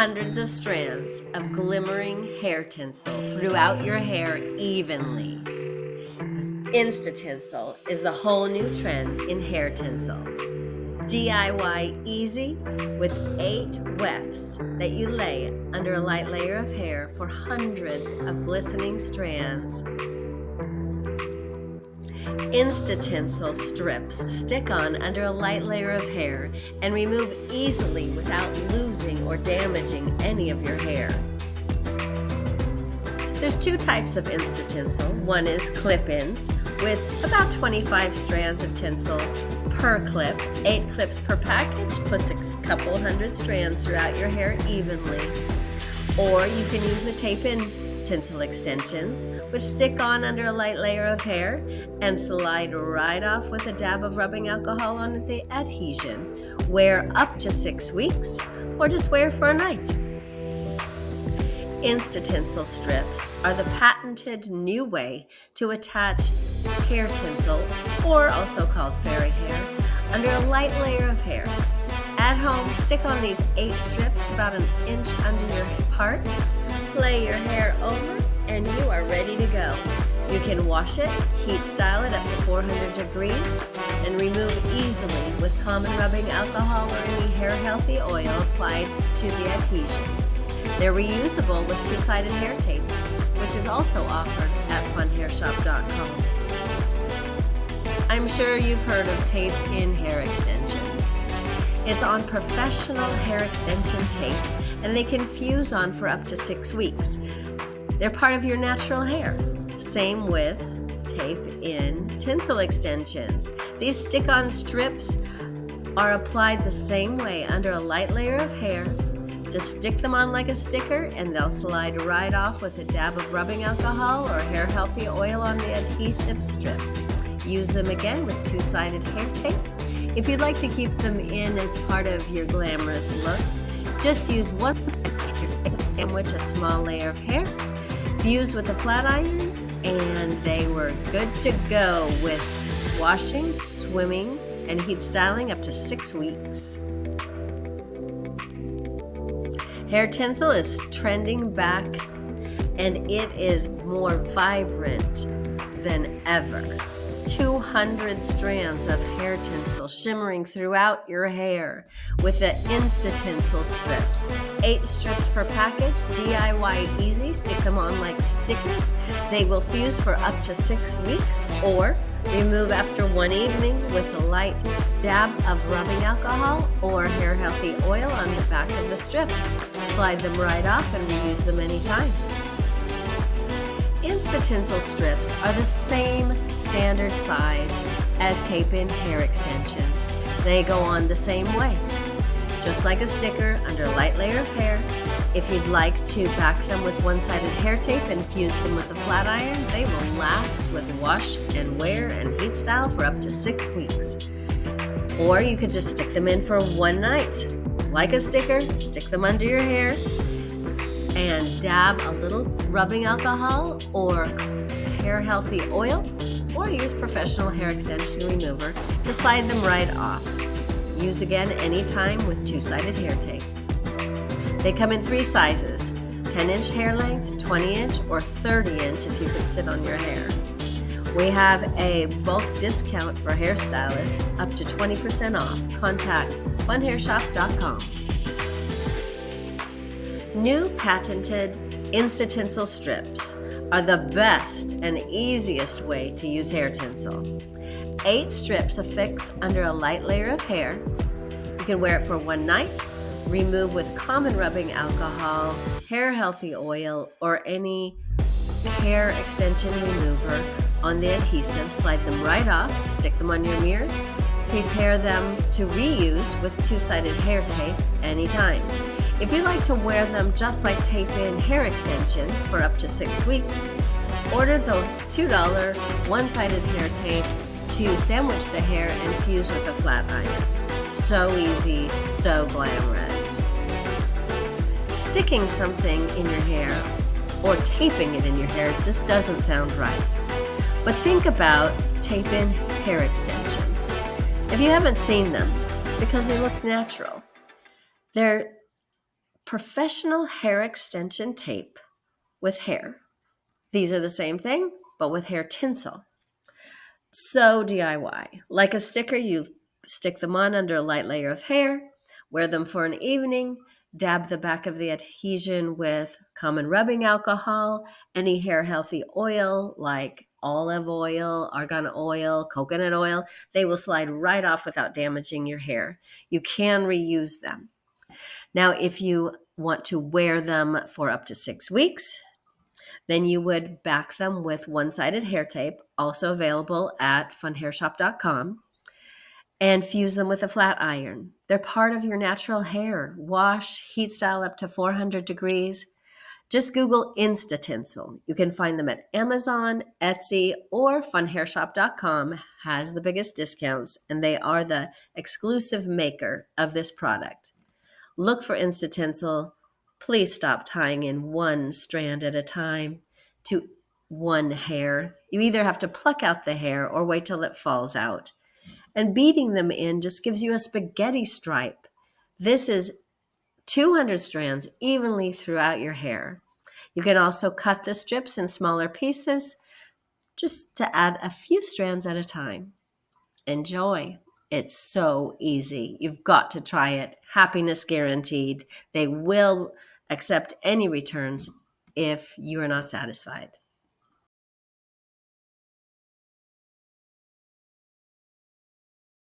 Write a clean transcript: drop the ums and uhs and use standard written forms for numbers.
hundreds of strands of glimmering hair tinsel throughout your hair evenly. InstaTinsel is the whole new trend in hair tinsel. DIY easy with 8 wefts that you lay under a light layer of hair for hundreds of glistening strands. InstaTinsel strips stick on under a light layer of hair and remove easily without losing or damaging any of your hair. There's 2 types of InstaTinsel. One is clip-ins with about 25 strands of tinsel per clip. 8 clips per package puts a couple hundred strands throughout your hair evenly. Or you can use the tape-in tinsel extensions, which stick on under a light layer of hair and slide right off with a dab of rubbing alcohol on the adhesion. Wear up to 6 weeks, or just wear for a night. InstaTinsel strips are the patented new way to attach hair tinsel, or also called fairy hair, under a light layer of hair. At home, stick on these 8 strips about an inch under your part, lay your hair over, and you are ready to go. You can wash it, heat style it up to 400 degrees, and remove easily with common rubbing alcohol or any hair healthy oil applied to the adhesion. They're reusable with 2-sided hair tape, which is also offered at funhairshop.com. I'm sure you've heard of tape-in hair extensions. It's on professional hair extension tape, and they can fuse on for up to 6 weeks. They're part of your natural hair. Same with tape-in tinsel extensions. These stick-on strips are applied the same way under a light layer of hair. Just stick them on like a sticker and they'll slide right off with a dab of rubbing alcohol or hair healthy oil on the adhesive strip. Use them again with 2-sided hair tape. If you'd like to keep them in as part of your glamorous look, just use one sandwich a small layer of hair, fuse with a flat iron, and they were good to go with washing, swimming, and heat styling up to 6 weeks. Hair tinsel is trending back, and it is more vibrant than ever. 200 strands of hair tinsel shimmering throughout your hair with the InstaTinsel strips. 8 strips per package, DIY easy, stick them on like stickers. They will fuse for up to 6 weeks or remove after one evening with a light dab of rubbing alcohol or hair healthy oil on the back of the strip. Slide them right off and reuse them anytime. InstaTinsel strips are the same standard size as tape-in hair extensions. They go on the same way, just like a sticker under a light layer of hair. If you'd like to back them with 1-sided hair tape and fuse them with a flat iron, they will last with wash and wear and heat style for up to 6 weeks. Or you could just stick them in for one night. Like a sticker, stick them under your hair and dab a little rubbing alcohol or hair healthy oil, or use professional hair extension remover to slide them right off. Use again anytime with 2-sided hair tape. They come in 3 sizes, 10-inch hair length, 20-inch, or 30-inch if you could sit on your hair. We have a bulk discount for hairstylists up to 20% off. Contact funhairshop.com. New patented InstaTinsel strips are the best and easiest way to use hair tinsel. 8 strips affix under a light layer of hair. You can wear it for one night, remove with common rubbing alcohol, hair healthy oil, or any hair extension remover on the adhesive. Slide them right off, stick them on your mirror, prepare them to reuse with 2-sided hair tape anytime. If you like to wear them just like tape-in hair extensions for up to 6 weeks, order the $2 1-sided hair tape to sandwich the hair and fuse with a flat iron. So easy, so glamorous. Sticking something in your hair or taping it in your hair just doesn't sound right. But think about tape-in hair extensions. If you haven't seen them, it's because they look natural. They're professional hair extension tape with hair. These are the same thing, but with hair tinsel. So DIY. Like a sticker, you stick them on under a light layer of hair, wear them for an evening, dab the back of the adhesion with common rubbing alcohol, any hair healthy oil like olive oil, argan oil, coconut oil. They will slide right off without damaging your hair. You can reuse them. Now, if you want to wear them for up to 6 weeks, then you would back them with one-sided hair tape, also available at funhairshop.com, and fuse them with a flat iron. They're part of your natural hair. Wash, heat style up to 400 degrees. Just Google InstaTinsel. You can find them at Amazon, Etsy, or funhairshop.com has the biggest discounts, and they are the exclusive maker of this product. Look for InstaTinsel. Please stop tying in one strand at a time to one hair. You either have to pluck out the hair or wait till it falls out. And beading them in just gives you a spaghetti stripe. This is 200 strands evenly throughout your hair. You can also cut the strips in smaller pieces just to add a few strands at a time. Enjoy. It's so easy. You've got to try it. Happiness guaranteed. They will accept any returns if you are not satisfied.